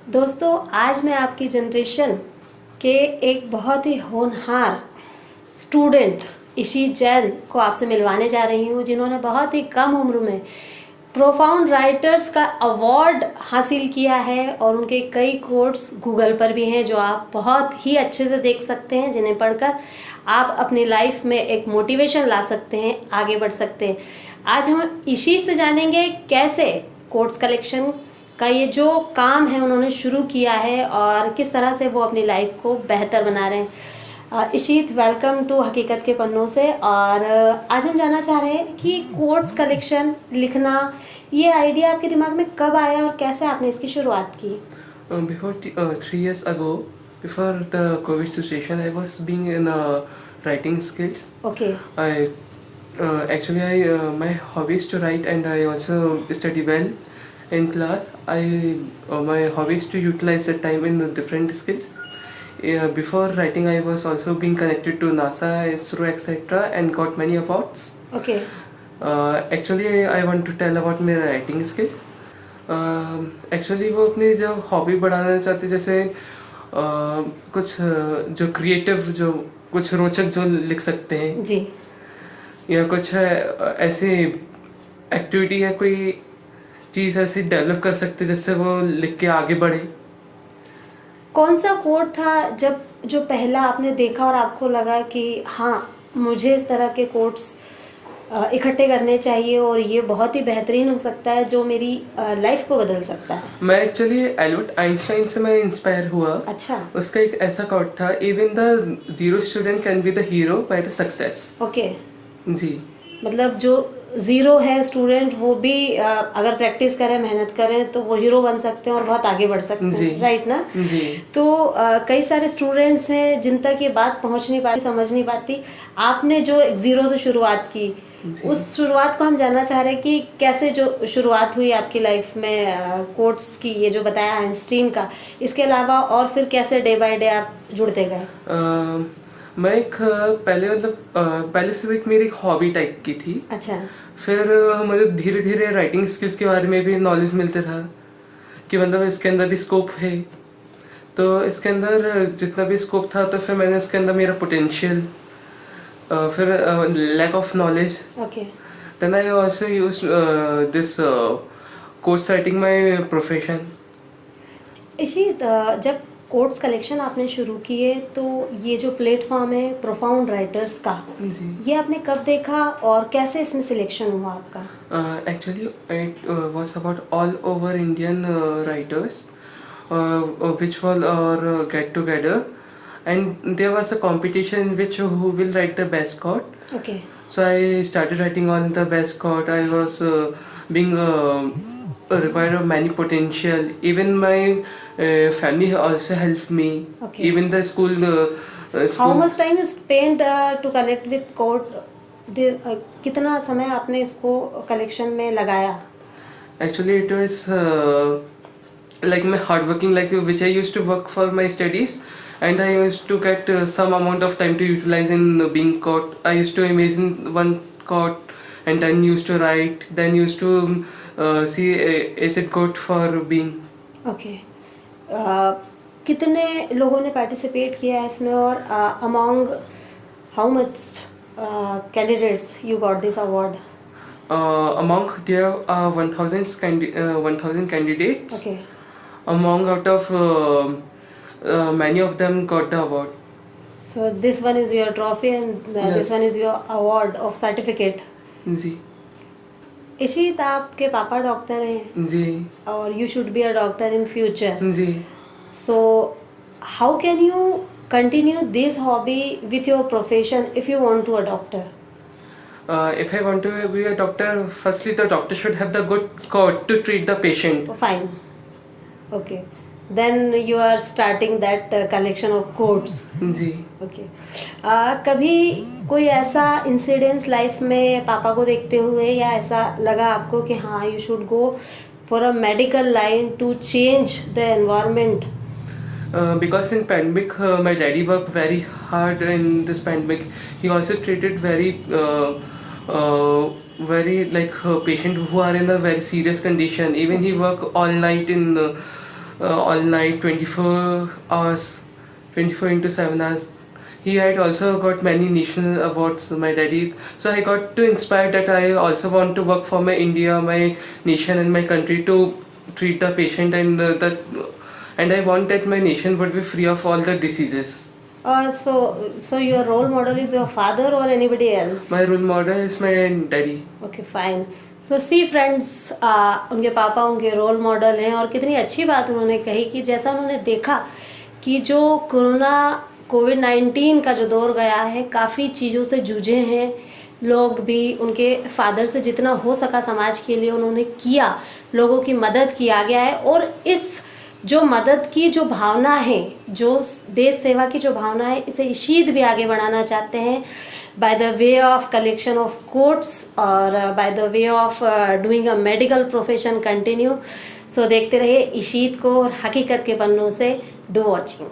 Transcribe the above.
दोस्तों, आज मैं आपकी जनरेशन के एक बहुत ही होनहार स्टूडेंट ईशी जैन को आपसे मिलवाने जा रही हूँ, जिन्होंने बहुत ही कम उम्र में प्रोफाउंड राइटर्स का अवार्ड हासिल किया है और उनके कई कोट्स गूगल पर भी हैं जो आप बहुत ही अच्छे से देख सकते हैं, जिन्हें पढ़कर आप अपनी लाइफ में एक मोटिवेशन ला सकते हैं, आगे बढ़ सकते हैं। आज हम ईशी से जानेंगे कैसे कोट्स कलेक्शन का ये जो काम है उन्होंने शुरू किया है और किस तरह से वो अपनी लाइफ को बेहतर बना रहे हैं। इशित, वेलकम टू हकीकत के पन्नों से। और आज हम जानना चाह रहे हैं कि कोट्स कलेक्शन लिखना, ये आइडिया आपके दिमाग में कब आया और कैसे आपने इसकी शुरुआत की? Before 3 years ago, before the COVID situation, I was being in writing skills. Okay. My hobby is to write, and I also study well in class. My hobby is to utilize the time in different skills. Before writing, I was also being connected to NASA, ISRO, etc., and got many awards. Okay. Actually, I want to tell about my writing skills. Actually वो अपनी जो hobby बढ़ाना चाहते, जैसे कुछ जो creative, जो कुछ रोचक जो लिख सकते हैं जी। या कुछ है ऐसी एक्टिविटी है, कोई चीज़ ऐसी डेवलप कर सकते जिससे वो लिख के आगे बढ़े। कौन सा कोट था जब जो पहला आपने देखा और आपको लगा कि हाँ, मुझे इस तरह के कोट्स इकट्ठे करने चाहिए और ये बहुत ही बेहतरीन हो सकता है जो मेरी लाइफ को बदल सकता है? मैं एक्चुअली एल्बर्ट आइंस्टाइन से मैं इंस्पायर हुआ। अच्छा। उसका एक ऐसा कोट था, even the zero student can be the hero by the success. Okay. जी। मतलब जो ज़ीरो है स्टूडेंट, वो भी अगर प्रैक्टिस करें, मेहनत करें तो वो हीरो बन सकते हैं और बहुत आगे बढ़ सकते हैं, राइट ना? जी। तो कई सारे स्टूडेंट्स हैं जिन तक ये बात पहुंच नहीं पाती, समझ नहीं पाती। आपने जो एक ज़ीरो से शुरुआत की, उस शुरुआत को हम जानना चाह रहे हैं कि कैसे जो शुरुआत हुई आपकी लाइफ में कोट्स की, ये जो बताया आइंस्टीन का, इसके अलावा और फिर कैसे डे बाय डे आप जुड़ते गए? मैं एक पहले से एक मेरी हॉबी टाइप की थी। अच्छा। फिर मुझे धीरे धीरे राइटिंग स्किल्स के बारे में भी नॉलेज मिलते रहा कि मतलब इसके अंदर भी स्कोप है। तो इसके अंदर जितना भी स्कोप था, तो फिर मैंने इसके अंदर मेरा पोटेंशियल, फिर lack of knowledge, okay. Then I also use this course writing my profession. Ishit, जब कोट्स कलेक्शन आपने शुरू किए तो ये जो प्लेटफॉर्म है प्रोफाउंड राइटर्स का, ये आपने कब देखा और कैसे इसमें सिलेक्शन हुआ आपका? Actually, it was about all over Indian writers, which will get together, and there was a competition in which who will write the best quote. Okay. So I started writing on the best quote. I was being required of many potential. Even my family also helped me. Okay. Even the school. How much time you spent to connect with quote? कितना समय आपने इसको collection में लगाया? Actually, it was like my hard working, like which I used to work for my studies, and I used to get some amount of time to utilize in being quote. I used to imagine one quote and then used to write, then used to see is it quote for being. Okay. कितने लोगों ने participate किया इसमें और among how much candidates you got this award? Among there are 1,000 candidates. Okay. Among out of many of them got the award. So this one is your trophy and Yes. this one is your award of certificate. जी। इशित, आपके पापा doctor हैं जी। और you should be a doctor in future. Ji. So how can you continue this hobby with your profession if you want to a doctor? If I want to be a doctor, firstly the doctor should have the good code to treat the patient. Oh, fine. Okay. Then you are starting that collection of quotes. Ji. Okay. कभी कोई ऐसा incidence life में पापा को देखते हुए या ऐसा लगा आपको कि हाँ, you should go for a medical line to change the environment? Because in pandemic, my daddy worked very hard in this pandemic. He also treated very like patient who are in a very serious condition. Even he worked all night in all night 24 hours, 24 into 7 hours. He had also got many national awards, my daddy. So I got to inspired that I also want to work for my India, my nation and my country to treat the patient and I want that my nation would be free of all the diseases. So your role model is your father or anybody else? My role model is my daddy. Okay fine. So see friends, उनके पापा उनके role model हैं और कितनी अच्छी बात उन्होंने कही कि जैसा उन्होंने देखा कि जो कोविड-19 का जो दौर गया है, काफ़ी चीज़ों से जूझे हैं लोग भी. उनके फादर से जितना हो सका समाज के लिए उन्होंने किया, लोगों की मदद की आगे आए और इस जो मदद की जो भावना है, जो देश सेवा की जो भावना है, इसे इशीद भी आगे बढ़ाना चाहते हैं by the way of collection of quotes और by the way of doing a medical profession continue. So देखते रहिए इशीद को और हकीकत के पन्नों से. Do watching.